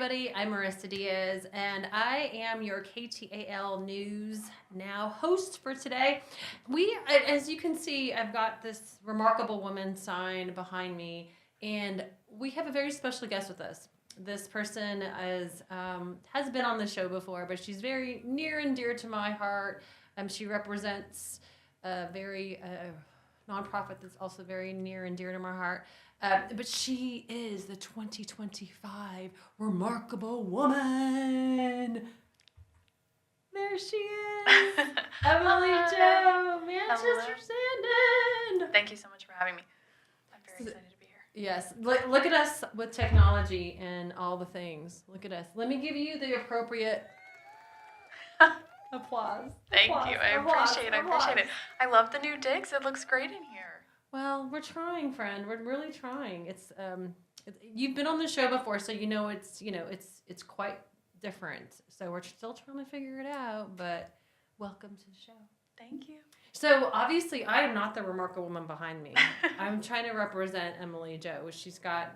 everybody. I'm Marissa Diaz, and I am your KTAL News Now host for today. As you can see, I've got this remarkable woman sign behind me, and we have a very special guest with us. This person has been on the show before, but she's very near and dear to my heart. She represents a very nonprofit that's also very near and dear to my heart. But she is the 2025 Remarkable Woman. There she is. Emily Jo, Manchester Sandon. Thank you so much for having me. I'm very excited to be here. Yes. Look at us with technology and all the things. Look at us. Let me give you the appropriate applause. Thank you. I appreciate it. I love the new digs. It looks great in here. Well, we're trying, friend. We're really trying. It's you've been on the show before, so it's quite different. So we're still trying to figure it out, but welcome to the show. Thank you. So obviously, I am not the remarkable woman behind me. I'm trying to represent Emily Jo.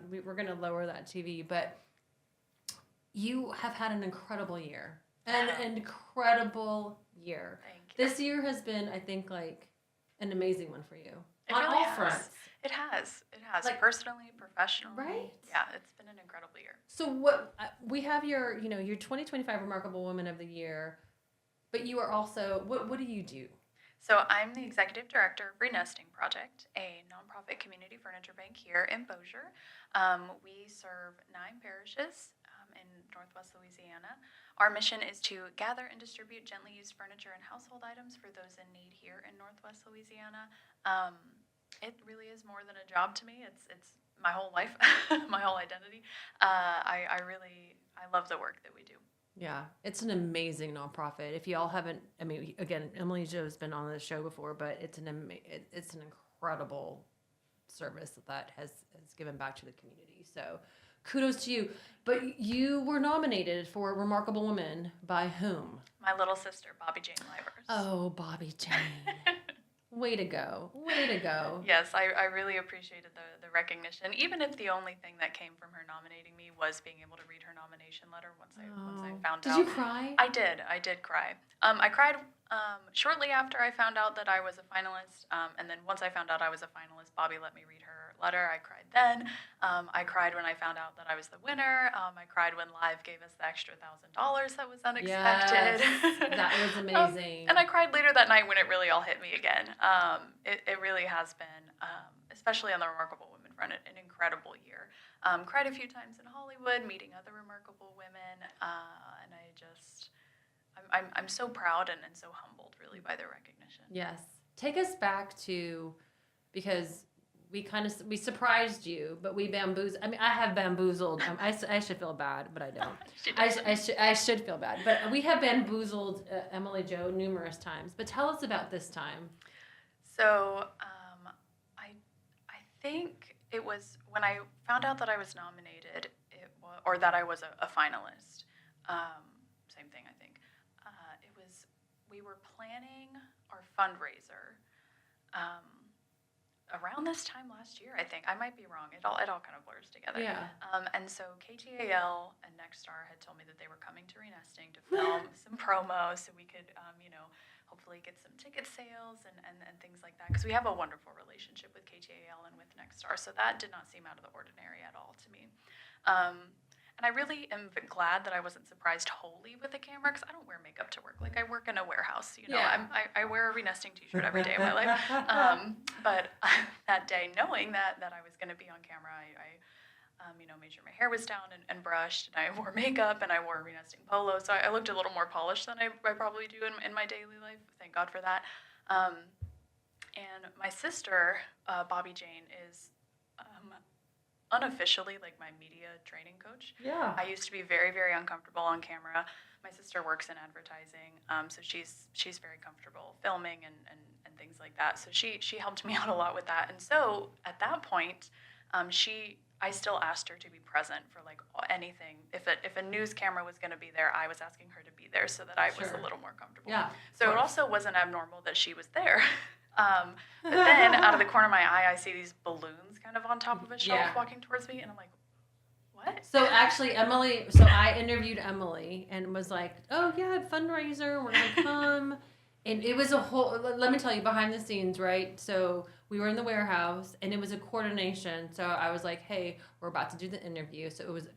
We're going to lower that TV, but you have had an incredible year. An incredible year. Thank you. This year has been, I think, like an amazing one for you. It On really all has. fronts. It has. Like, personally, professionally. Right? Yeah, it's been an incredible year. So what we have your 2025 Remarkable Woman of the Year, but you are also what do you do? So I'm the executive director of Renesting Project, a nonprofit community furniture bank here in Bossier. We serve 9 parishes in Northwest Louisiana. Our mission is to gather and distribute gently used furniture and household items for those in need here in Northwest Louisiana. It really is more than a job to me. It's my whole life, my whole identity. I love the work that we do. Yeah, it's an amazing nonprofit. If you all haven't, again, Emily Jo has been on the show before, but it's an incredible service that has given back to the community. So kudos to you. But you were nominated for Remarkable Woman by whom? My little sister, Bobby Jane Livers. Oh, Bobby Jane. Way to go. Way to go. Yes, I really appreciated the recognition, even if the only thing that came from her nominating me was being able to read her nomination letter once I found out. Did you cry? I did cry. I cried shortly after I found out that I was a finalist, and then once I found out I was a finalist, Bobby let me read her letter. I cried then. I cried when I found out that I was the winner. I cried when Live gave us the extra $1,000 that was unexpected. Yes, that was amazing. And I cried later that night when it really all hit me again. It really has been, especially on the Remarkable Women front, an incredible year. Cried a few times in Hollywood, meeting other remarkable women, and I'm so proud and so humbled, really, by their recognition. Yes. Take us back to, because we surprised you, but we bamboozled. I have bamboozled. I should feel bad, but I don't. I should feel bad, but we have bamboozled Emily Jo numerous times. But tell us about this time. So I think it was when I found out that I was nominated, or that I was a finalist. Same thing, I think. We were planning our fundraiser around this time last year, I think. I might be wrong. It all kind of blurs together. Yeah. And so KTAL and Nexstar had told me that they were coming to Renesting to film some promos so we could, hopefully get some ticket sales and things like that. Because we have a wonderful relationship with KTAL and with Nexstar. So that did not seem out of the ordinary at all to me. And I really am glad that I wasn't surprised wholly with the camera, because I don't wear makeup to work. Like, I work in a warehouse, Yeah. I wear a Renesting t-shirt every day of my life. But that day, knowing that I was going to be on camera, I made sure my hair was down and brushed, and I wore makeup, and I wore a Renesting polo. So I looked a little more polished than I probably do in my daily life. Thank God for that. And my sister, Bobby Jane, is unofficially like my media training coach. Yeah. I used to be very, very uncomfortable on camera. My sister works in advertising, so she's very comfortable filming and things like that. So she helped me out a lot with that. And so at that point, I still asked her to be present for like anything. If a news camera was going to be there, I was asking her to be there so that I was a little more comfortable. Yeah. So it also wasn't abnormal that she was there. But then out of the corner of my eye, I see these balloons kind of on top of a shelf walking towards me, and I'm like, What? So actually, so I interviewed Emily and was like, oh, yeah, fundraiser, we're going to come. And it was a whole, let me tell you, behind the scenes, right? So we were in the warehouse and it was a coordination. So I was like, hey, we're about to do the interview. So it was,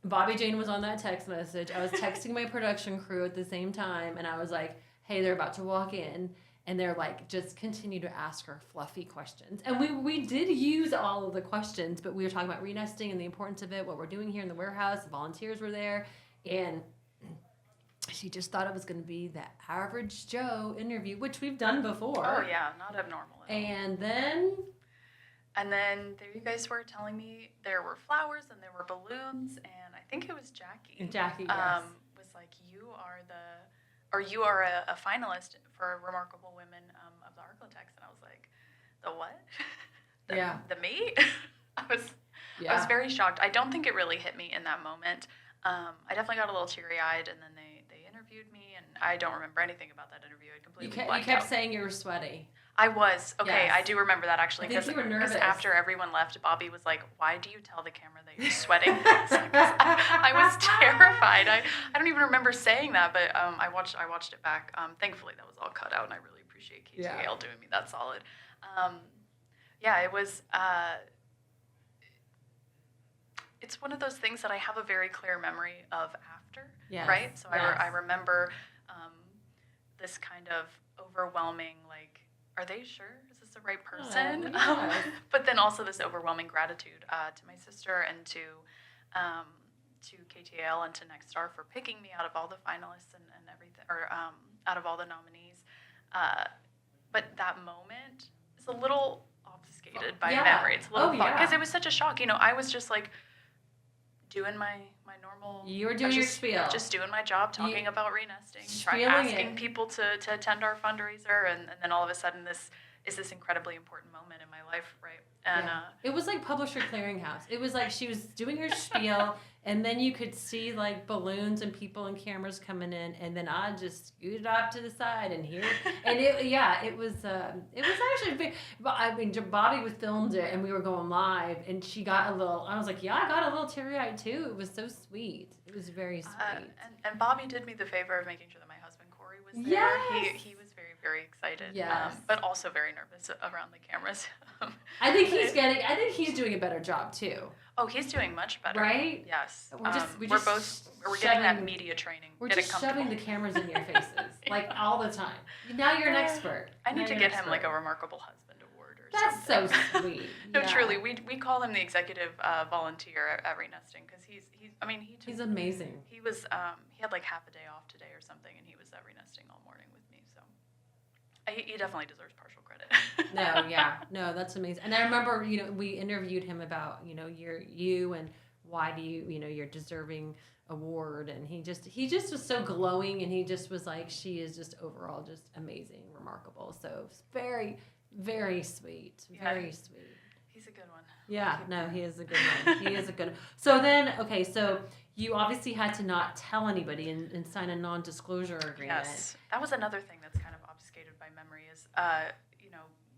Bobby Jane was on that text message. I was texting my production crew at the same time. And I was like, hey, they're about to walk in. And they're like, just continue to ask her fluffy questions. And we did use all of the questions, but we were talking about renesting and the importance of it, what we're doing here in the warehouse. The volunteers were there. And she just thought it was going to be the average Joe interview, which we've done before. Oh, yeah, not abnormal at all. And then there you guys were telling me there were flowers and there were balloons. And I think it was Jackie. Jackie, yes. Was like, you are a finalist for Remarkable Women of the Arklatex. And I was like, the what? The me? I was very shocked. I don't think it really hit me in that moment. I definitely got a little teary-eyed, and then they interviewed me, and I don't remember anything about that interview. I completely blanked You kept out. saying you were sweaty. I was. Okay, Yes. I do remember that, actually. I think you were nervous. Because after everyone left, Bobby was like, why do you tell the camera that you're sweating? I was terrified. I don't even remember saying that, but I watched it back. Thankfully, that was all cut out, and I really appreciate KTAL doing me that solid. It was... it's one of those things that I have a very clear memory of after, right? So I remember this kind of overwhelming, like, are they sure? Is this the right person? But then also this overwhelming gratitude to my sister and to KTAL and to Next Star for picking me out of all the finalists and everything, or out of all the nominees. But that moment is a little obfuscated by memory. It's a little because it was such a shock. I was just like, doing my normal. You were doing your spiel. Just doing my job, talking about renesting, asking people to attend our fundraiser, and then all of a sudden this is this incredibly important moment in my life, right? And it was like Publisher Clearinghouse. It was like she was doing her spiel, and then you could see like balloons and people and cameras coming in, and then I just scooted off to the side and it was actually big. I mean, Bobby was filmed it, and we were going live, and she got a little. I was like, I got a little teary-eyed too. It was so sweet. It was very sweet. And Bobby did me the favor of making sure that my husband Corey was there. Yes. He was very, very excited. Yes. But also very nervous around the cameras. I think he's doing a better job too. Oh, he's doing much better. Right? Yes. We're getting that media training. We're just shoving the cameras in your faces, like all the time. Now you're an expert. I need to get him like a Remarkable Husband Award or something. That's so sweet. No, truly, we call him the executive volunteer at Renesting because he's amazing. He was he had like half a day off today or something, and he was at Renesting all morning with me. So he definitely deserves partial credit. No, that's amazing. And I remember, we interviewed him about, you and why do you, your deserving award, and he just was so glowing, and he just was like, she is just overall just amazing, remarkable. So it's very, very sweet, very sweet. He's a good one. Yeah, no, he is a good one. He is a good one. So then, okay, so you obviously had to not tell anybody and sign a non-disclosure agreement. Yes, that was another thing that's kind of obfuscated by memory is,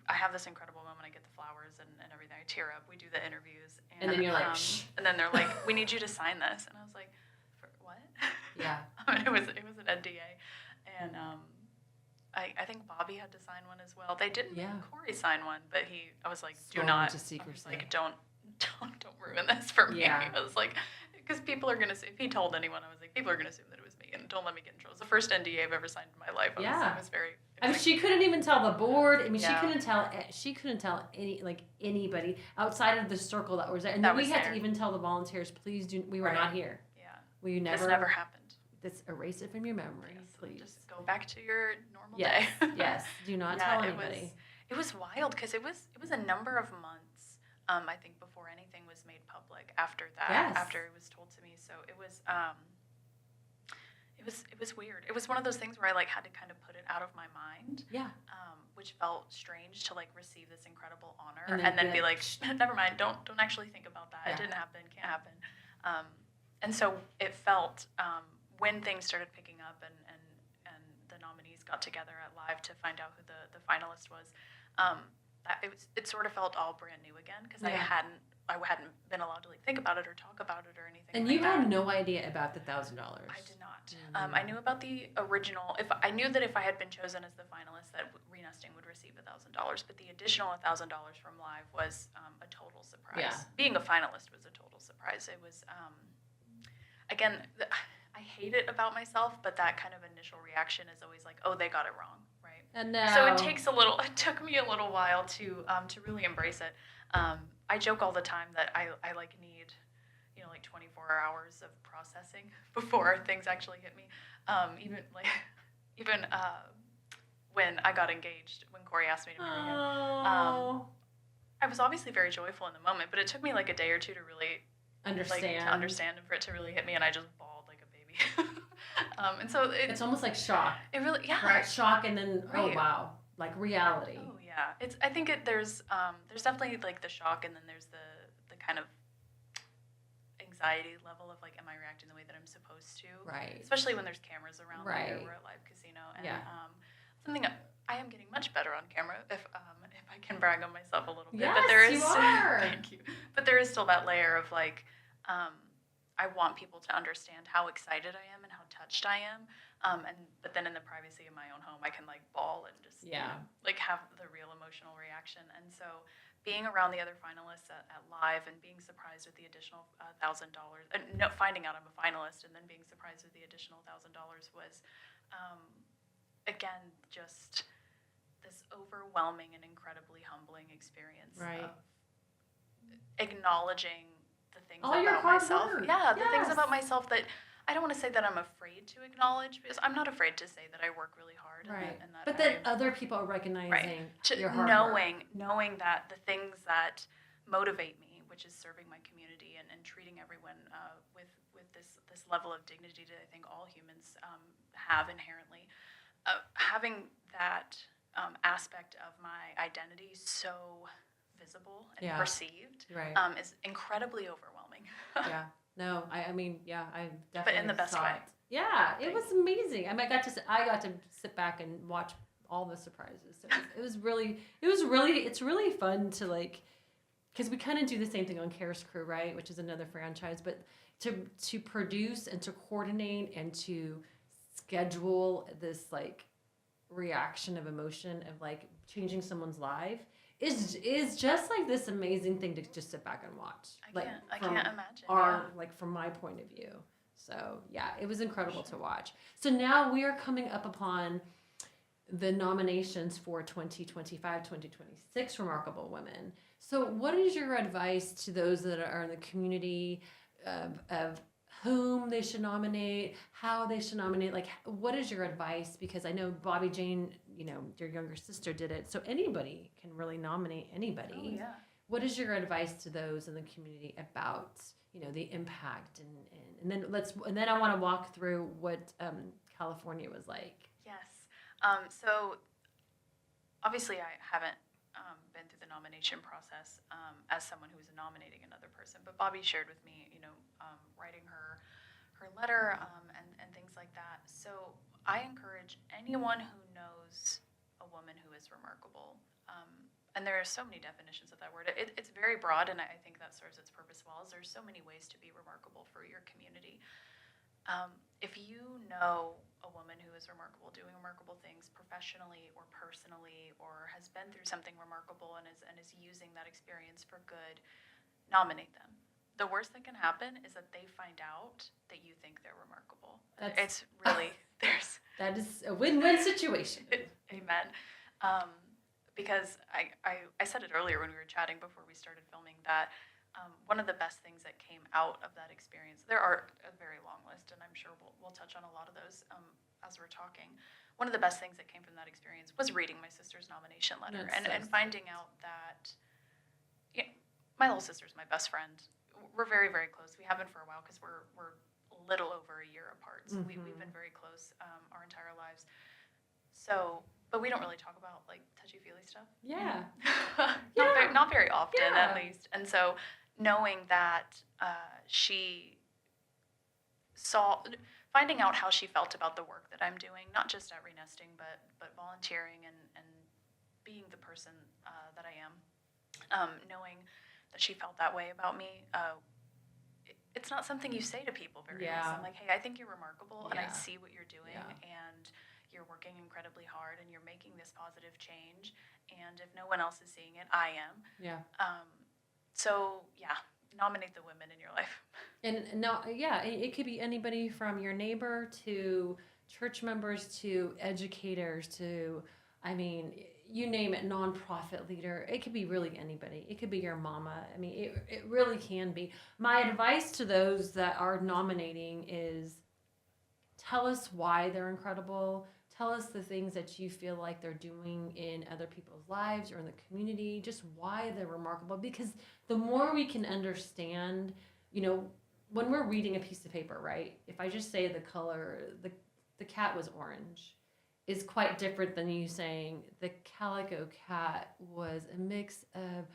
I have this incredible moment. I get the flowers and everything. I tear up. We do the interviews. And then you're like, shh. And then they're like, we need you to sign this. And I was like, for what? Yeah. It was an NDA. And I think Bobby had to sign one as well. They didn't make Corey sign one, but I was like, do not. To secrecy. Like, don't ruin this for me. Yeah. I was like, because people are going to, if he told anyone, I was like, people are going to assume that it was me, and don't let me get in trouble. It was the first NDA I've ever signed in my life. I was very... she couldn't even tell the board. I mean, she couldn't tell anybody outside of the circle that was there. And then we had to even tell the volunteers, please do, we were not here. Yeah. This never happened. Let's erase it from your memory, please. Just go back to your normal day. Yes. Do not tell anybody. It was wild because it was a number of months, I think, before anything was made public after that, after it was told to me. So it was weird. It was one of those things where I had to kind of put it out of my mind. Yeah. Which felt strange to receive this incredible honor and then be like, never mind, don't actually think about that. It didn't happen, can't happen. And so it felt when things started picking up and the nominees got together at Live to find out who the finalist was, it sort of felt all brand new again because I hadn't I hadn't been allowed to like think about it or talk about it or anything. And like you that. had no idea about the $1,000. I did not. I knew about the original. If I knew that if I had been chosen as the finalist, that Renesting would receive $1,000, but the additional $1,000 from Live was a total surprise. Yeah. Being a finalist was a total surprise. It was again. I hate it about myself, but that kind of initial reaction is always like, "Oh, they got it wrong," right? And now, So it took me a little while to really embrace it. I joke all the time that I like need, like 24 hours of processing before things actually hit me. Even when I got engaged, when Corey asked me to marry him, I was obviously very joyful in the moment, but it took me like a day or two to really understand and for it to really hit me, and I just bawled like a baby. And so it's almost like shock. It really, yeah. Right? Shock and then, right. Oh, wow. Like reality. Oh, yeah. I think there's definitely like the shock, and then there's the kind of anxiety level of like, am I reacting the way that I'm supposed to? Right. Especially when there's cameras around. Right. Like we're at Live Casino. And Yeah. Something I am getting much better on camera if I can brag on myself a little bit. Yes, but there is, you are. Thank you. But there is still that layer of like, I want people to understand how excited I am and how touched I am. But then in the privacy of my own home, I can like bawl and just like have the real emotional reaction. And so being around the other finalists at Live and being surprised with the additional $1,000, finding out I'm a finalist and then being surprised with the additional $1,000 was, again, just this overwhelming and incredibly humbling experience of acknowledging the things all your about hard myself. work. Yeah, the things about myself that I don't want to say that I'm afraid to acknowledge, because I'm not afraid to say that I work really hard. Right. And that but then other people are recognizing your hard work. Knowing that the things that motivate me, which is serving my community and treating everyone with this level of dignity that I think all humans have inherently, having that aspect of my identity so visible and perceived is incredibly overwhelming. Yeah. No, I mean, yeah, I definitely. But in the best way. Yeah, it was amazing. I mean, I got to sit back and watch all the surprises. So it's really fun to like, because we kind of do the same thing on Care's Crew, right? Which is another franchise, but to produce and to coordinate and to schedule this like reaction of emotion of like changing someone's life is just like this amazing thing to just sit back and watch. I can't imagine. From my point of view. So yeah, it was incredible to watch. So now we are coming up upon the nominations for 2025, 2026 Remarkable Women. So what is your advice to those that are in the community of whom they should nominate, how they should nominate? Like, what is your advice? Because I know Bobby Jane, your younger sister did it. So anybody can really nominate anybody. Oh, yeah. What is your advice to those in the community about, the impact and then I want to walk through what California was like. Yes. So obviously I haven't been through the nomination process as someone who was nominating another person, but Bobby shared with me, writing her letter and things like that. So I encourage anyone who knows a woman who is remarkable. And there are so many definitions of that word. It's very broad, and I think that serves its purpose well, as there's so many ways to be remarkable for your community. If you know a woman who is remarkable, doing remarkable things professionally or personally, or has been through something remarkable and is using that experience for good, nominate them. The worst that can happen is that they find out that you think they're remarkable. It's really, that is a win-win situation. Amen. Because I said it earlier when we were chatting before we started filming that one of the best things that came out of that experience, there are a very long list, and I'm sure we'll touch on a lot of those as we're talking. One of the best things that came from that experience was reading my sister's nomination letter and finding out that my little sister's my best friend. We're very, very close. We have been for a while because we're a little over a year apart. So we've been very close our entire lives. So, but we don't really talk about like touchy-feely stuff. Yeah. Not very often, at least. And so knowing that finding out how she felt about the work that I'm doing, not just at Renesting, but volunteering and being the person that I am, knowing that she felt that way about me. It's not something you say to people very Yeah. often. I'm like, hey, I think you're remarkable, and I Yeah. see what you're doing, Yeah. and you're working incredibly hard, and you're making this positive change. And if no one else is seeing it, I am. Yeah. So yeah, nominate the women in your life. And no, yeah, it could be anybody from your neighbor to church members to educators to, I mean, you name it, nonprofit leader. It could be really anybody. It could be your mama. I mean, it really can be. My advice to those that are nominating is tell us why they're incredible. Tell us the things that you feel like they're doing in other people's lives or in the community, just why they're remarkable. Because the more we can understand, when we're reading a piece of paper, right? If I just say the color, the cat was orange, is quite different than you saying the calico cat was a mix of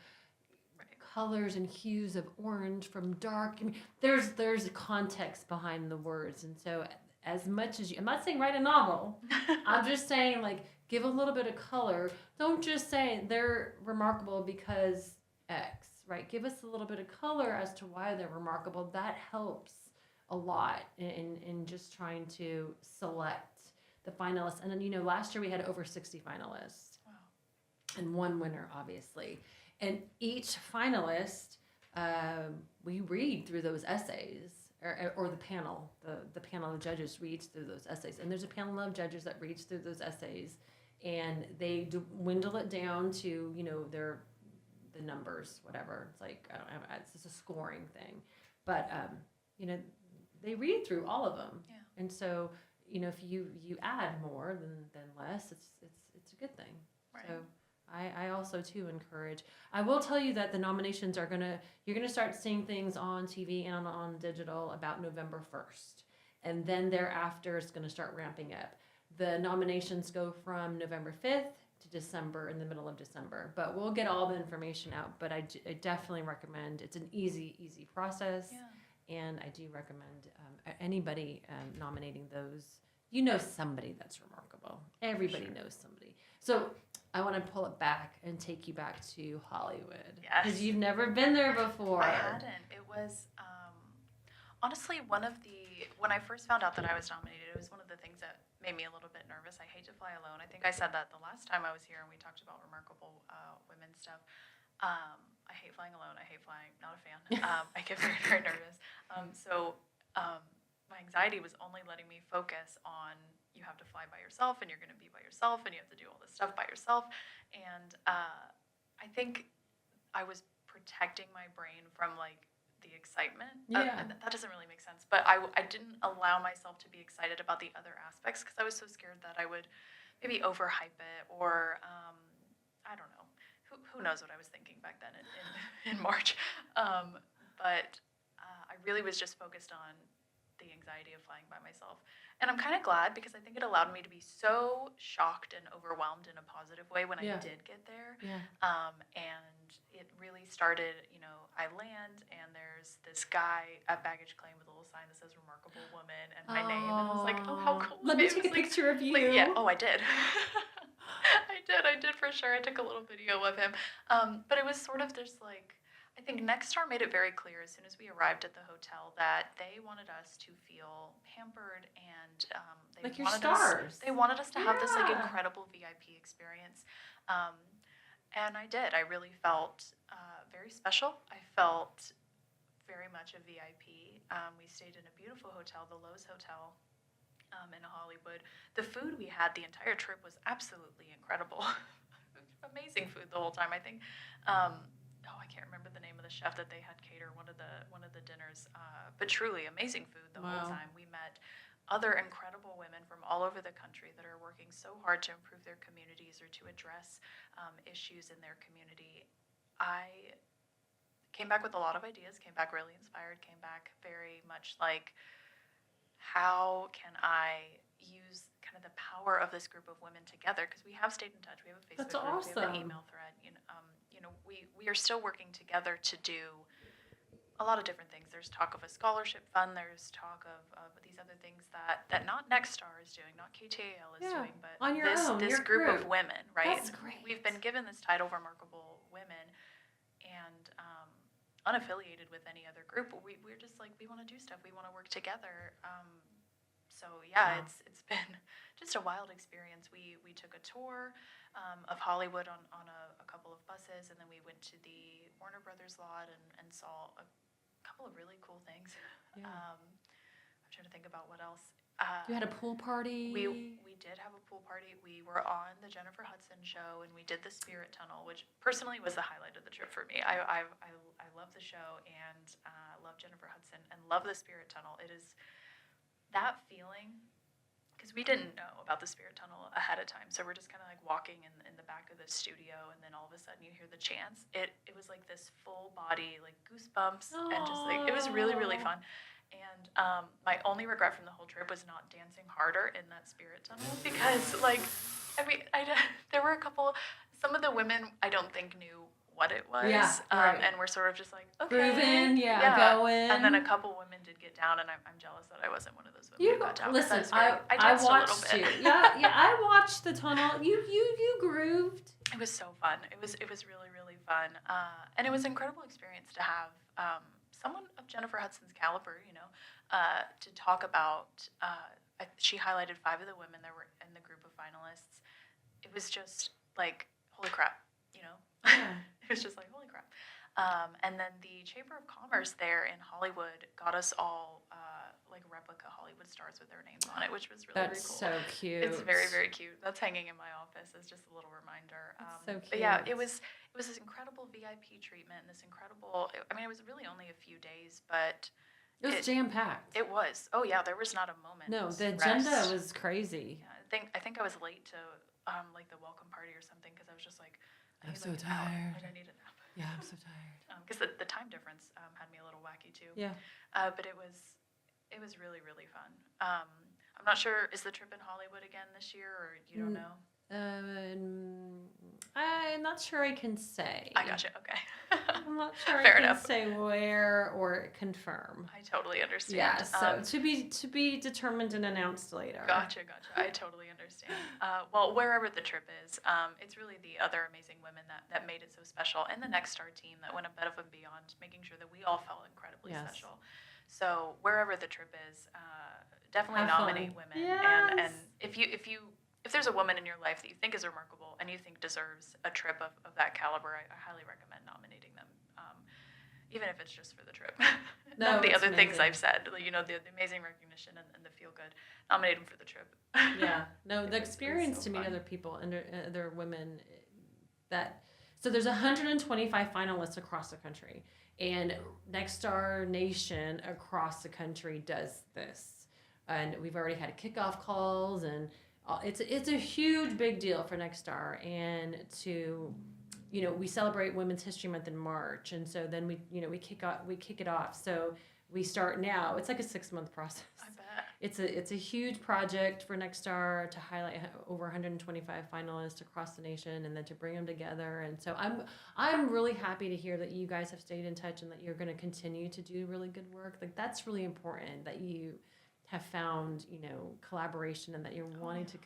colors and hues of orange from dark. I mean, there's a context behind the words, and so as much as I'm not saying write a novel. I'm just saying like give a little bit of color. Don't just say they're remarkable because X, right? Give us a little bit of color as to why they're remarkable. That helps a lot in just trying to select the finalists. And then last year we had over 60 finalists. Wow. And one winner, obviously. And each finalist, we read through those essays, or the panel. The panel of judges reads through those essays. And there's a panel of judges that reads through those essays, and they dwindle it down to, the numbers, whatever. It's like, I don't have, it's just a scoring thing. But, they read through all of them. Yeah. And so, if you add more than less, it's a good thing. Right. So I also too encourage. I will tell you that the nominations you're gonna start seeing things on TV and on digital about November 1st, and then thereafter it's gonna start ramping up. The nominations go from November 5th to December, in the middle of December. But we'll get all the information out. But I definitely recommend. It's an easy process. Yeah. And I do recommend anybody nominating those. Somebody that's remarkable. Everybody knows somebody. So I want to pull it back and take you back to Hollywood. Yes. Because you've never been there before. I hadn't. It was honestly when I first found out that I was nominated, it was one of the things that made me a little bit nervous. I hate to fly alone. I think I said that the last time I was here and we talked about remarkable women stuff. I hate flying alone. I hate flying. Not a fan. I get very, very nervous. My anxiety was only letting me focus on you have to fly by yourself and you're going to be by yourself and you have to do all this stuff by yourself. And I think I was protecting my brain from the excitement. Yeah. That doesn't really make sense. But I didn't allow myself to be excited about the other aspects because I was so scared that I would maybe overhype it or I don't know. Who knows what I was thinking back then in March. But I really was just focused on the anxiety of flying by myself. And I'm kind of glad because I think it allowed me to be so shocked and overwhelmed in a positive way when I did get there. Yeah. And it really started, I land and there's this guy at baggage claim with a little sign that says remarkable woman and my name. And I was like, oh, how cool. Let me take a picture of you. Yeah. Oh, I did. I did for sure. I took a little video of him. But it was sort of this I think Nexstar made it very clear as soon as we arrived at the hotel that they wanted us to feel pampered and they wanted us to have this incredible VIP experience. And I did. I really felt very special. I felt very much a VIP. We stayed in a beautiful hotel, the Lowe's Hotel in Hollywood. The food we had the entire trip was absolutely incredible. Amazing food the whole time. I think I can't remember the name of the chef that they had cater one of the dinners, but truly amazing food the whole time. We met other incredible women from all over the country that are working so hard to improve their communities or to address issues in their community. I came back with a lot of ideas, came back really inspired, came back very much like, how can I use kind of the power of this group of women together? Because we have stayed in touch. We have a Facebook group. We have an email thread. We are still working together to do a lot of different things. There's talk of a scholarship fund. There's talk of these other things that not Nexstar is doing, not KTAL is doing, but this group of women, right? That's great. We've been given this title, Remarkable Women, and unaffiliated with any other group. We're just like, we want to do stuff. We want to work together. So yeah, Wow. it's been just a wild experience. We took a tour of Hollywood on a couple of buses, and then we went to the Warner Brothers lot and saw a couple of really cool things. Yeah. I'm trying to think about what else. You had a pool party. We did have a pool party. We were on the Jennifer Hudson show, and we did the Spirit Tunnel, which personally was the highlight of the trip for me. I love the show, and love Jennifer Hudson, and love the Spirit Tunnel. It is that feeling, because we didn't know about the Spirit Tunnel ahead of time, so we're just kind of like walking in the back of the studio, and then all of a sudden you hear the chants. It was like this full body, like goosebumps, and just like, it was really, really fun. And my only regret from the whole trip was not dancing harder in that Spirit Tunnel, because like, I mean, there were some of the women I don't think knew what it was, right. and we're sort of just like, okay, grooving, going. And then a couple women did get down, and I'm jealous that I wasn't one of those women who got down. Listen, I danced watched a little bit. you. Yeah, I watched the tunnel. You grooved. It was so fun. It was really, really fun, and it was an incredible experience to have someone of Jennifer Hudson's caliber, to talk about. She highlighted 5 of the women that were in the group of finalists. It was just like, holy crap, Yeah. It was just like, holy crap. And then the Chamber of Commerce there in Hollywood got us all like replica Hollywood stars with their names on it, which was really, really cool. That's so cute. It's very, very cute. That's hanging in my office as just a little reminder. So cute. But yeah, it was this incredible VIP treatment, and this incredible. I mean, it was really only a few days, but it was jam-packed. It was. Oh yeah, there was not a moment. No, the agenda was crazy. Yeah, I think I was late to like the welcome party or something, because I was just like, I'm so tired. I need a nap. Yeah, I'm so tired. Because the time difference had me a little wacky too. Yeah. But it was really, really fun. I'm not sure, is the trip in Hollywood again this year, or you don't know? I'm not sure I can say. I gotcha. Okay. I'm not sure Fair I can enough. say where or confirm. I totally understand. Yeah, so to be determined and announced later. Gotcha. I totally understand. Well, wherever the trip is, it's really the other amazing women that made it so special, and the Next Star team that went above and beyond, making sure that we all felt incredibly special. So wherever the trip is, definitely nominate women. Yes. And if there's a woman in your life that you think is remarkable and you think deserves a trip of that caliber, I highly recommend nominating them, even if it's just for the trip. None of the other things I've said, the amazing recognition and the feel good, nominate them for the trip. Yeah, no, the experience to meet other people, other women, so there's 125 finalists across the country, and Next Star Nation across the country does this, and we've already had kickoff calls, and it's a huge big deal for Next Star, and we celebrate Women's History Month in March, and so then we kick it off. So we start now. It's like a 6-month process. I bet. It's a huge project for Next Star to highlight over 125 finalists across the nation, and then to bring them together. And so I'm really happy to hear that you guys have stayed in touch and that you're going to continue to do really good work. Like, that's really important, that you have found collaboration and that you're wanting to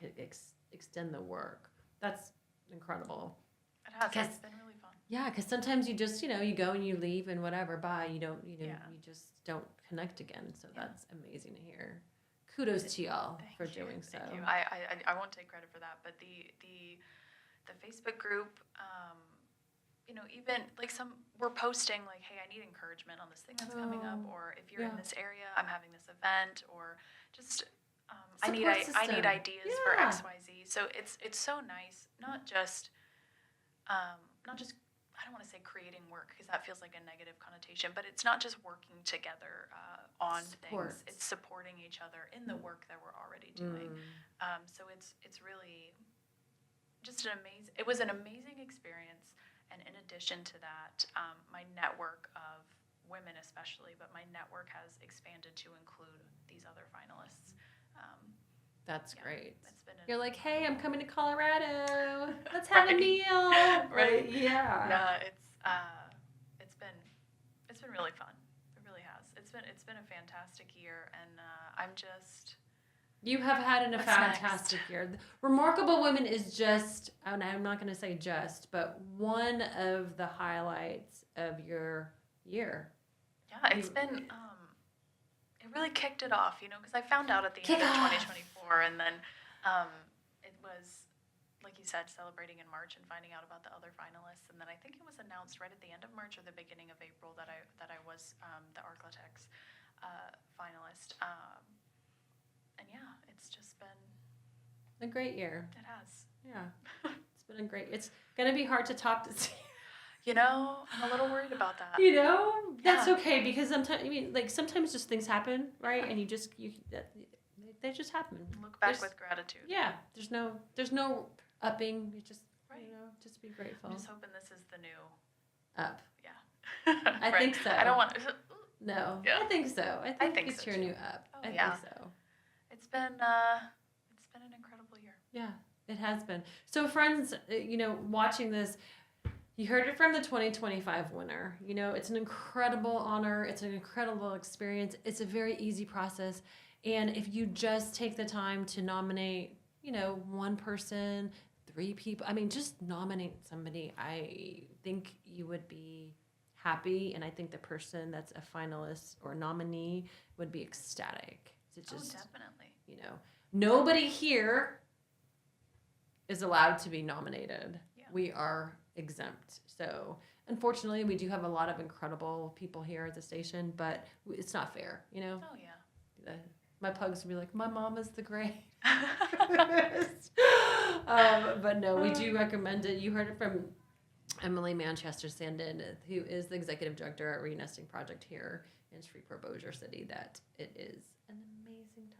extend the work. That's incredible. It has. It's been really fun. Yeah, because sometimes you just you go and you leave and whatever, bye. You just don't connect again. So that's amazing to hear. Kudos to y'all for doing so. Thank you. I won't take credit for that, but the Facebook group, even like we're posting like, hey, I need encouragement on this thing that's coming up, or if you're in this area, I'm having this event, or just I need ideas for XYZ. So it's so nice, not just I don't want to say creating work, because that feels like a negative connotation, but it's not just working together on things. It's supporting each other in the work that we're already doing. So it's really just it was an amazing experience. And in addition to that, my network of women especially, but my network has expanded to include these other finalists. That's great. You're like, hey, I'm coming to Colorado. Let's have a meal. Right. Yeah. No, it's been really fun. It really has. It's been a fantastic year, and I'm just. You have had a fantastic year. Remarkable Women is just, and I'm not going to say just, but one of the highlights of your year. Yeah, it's been, it really kicked it off, because I found out at the end Kick of off. 2024, and then it was, like you said, celebrating in March and finding out about the other finalists, and then I think it was announced right at the end of March or the beginning of April that I was the Arklatex finalist, and yeah, it's just been A great year. It has. Yeah. It's been a great. It's going to be hard to top this. I'm a little worried about that. That's Yeah. okay because sometimes sometimes just things happen, right? Yeah. And they just happen. Look back There's- with gratitude. Yeah, there's no upping. You just Right. just be grateful. I'm just hoping this is the new Up. Yeah. I Right. think so. I don't want. No, Yeah. I think so. I think think it's so, your too. new up. Oh, I yeah. think so. It's been an incredible year. Yeah, it has been. So, friends, watching this, you heard it from the 2025 winner. It's an incredible honor. It's an incredible experience. It's a very easy process. And if you just take the time to nominate, one person, 3 people, just nominate somebody, I think you would be happy. And I think the person that's a finalist or nominee would be ecstatic. To just, Definitely. Nobody here is allowed to be nominated. Yeah. We are exempt. So, unfortunately, we do have a lot of incredible people here at the station, but it's not fair, Oh yeah. My pugs would be like, my mom is the greatest. But no, we do recommend it. You heard it from Emily Manchester Sandin, who is the executive director at Renesting Project here in Shreveport, Bossier City, that it is an amazing time.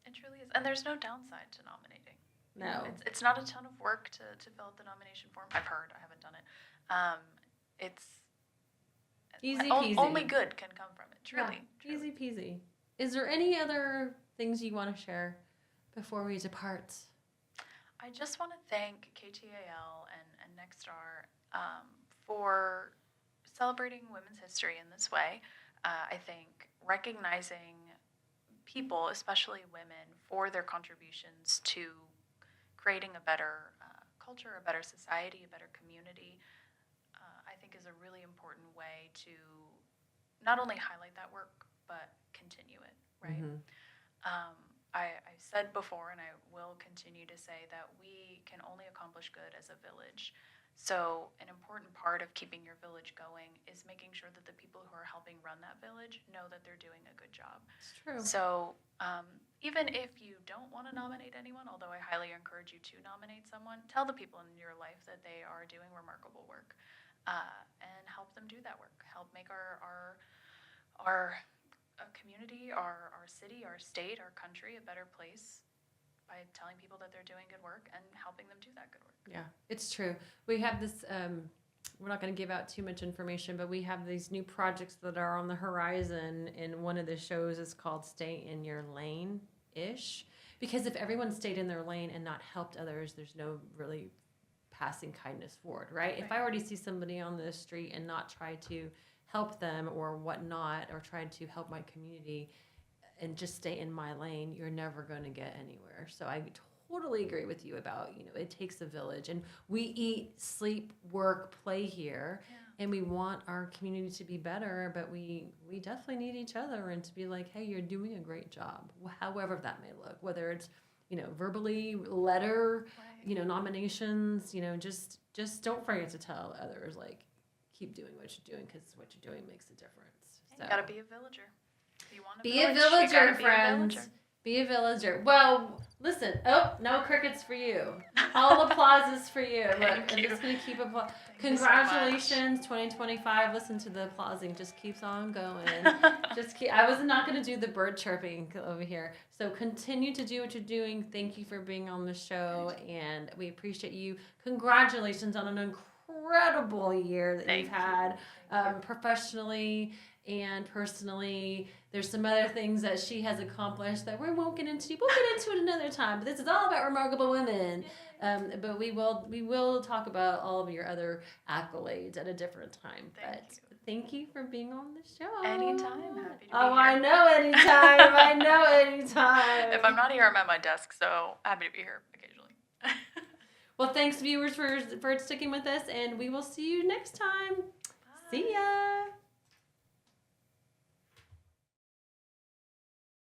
It truly is, and there's no downside to nominating. No. It's not a ton of work to fill out the nomination form. I've heard. I haven't done it. It's Easy peasy. Only good can come from it. Truly. Yeah, easy peasy. Is there any other things you want to share before we depart? I just want to thank KTAL and Nexstar for celebrating women's history in this way. I think recognizing people, especially women, for their contributions to creating a better culture, a better society, a better community, I think is a really important way to not only highlight that work, but continue it, right? Mm-hmm. I said before, and I will continue to say, that we can only accomplish good as a village. So an important part of keeping your village going is making sure that the people who are helping run that village know that they're doing a good job. It's true. So even if you don't want to nominate anyone, although I highly encourage you to nominate someone, tell the people in your life that they are doing remarkable work, and help them do that work. Help make our community, our city, our state, our country a better place by telling people that they're doing good work and helping them do that good work. Yeah, it's true. We have this, we're not going to give out too much information, but we have these new projects that are on the horizon, and one of the shows is called Stay in Your Lane-ish, because if everyone stayed in their lane and not helped others, there's no really passing kindness forward, right? If I already see somebody on the street and not try to help them or whatnot, or try to help my community and just stay in my lane, you're never going to get anywhere. So I totally agree with you about, it takes a village, and we eat, sleep, work, play here. Yeah. And we want our community to be better, but we definitely need each other, and to be like, hey, you're doing a great job, however that may look, whether it's, verbally, letter, Right. Nominations, just don't forget to tell others, like, keep doing what you're doing, because what you're doing makes a difference. You gotta be a villager. If you want to Be a village, you villager, gotta be a friends. villager. Be a villager. Well, listen. Oh, no crickets for you. All applauses for you. Look, Thank I'm you. just going to keep applause. Thank you so much. Congratulations, 2025. Listen to the applauding. Just keeps on going. I was not going to do the bird chirping over here. So continue to do what you're doing. Thank you for being on the show, and we appreciate you. Congratulations on an incredible year that Thank you've you. had, Thank you. professionally and personally. There's some other things that she has accomplished that we won't get into. We'll get into it another time. But this is all about remarkable women. But we will talk about all of your other accolades at a different time. Thank you for being on the show. Anytime. Happy to be here. I know anytime. I know anytime. If I'm not here, I'm at my desk, so happy to be here occasionally. Well, thanks, viewers, for sticking with us, and we will see you next time.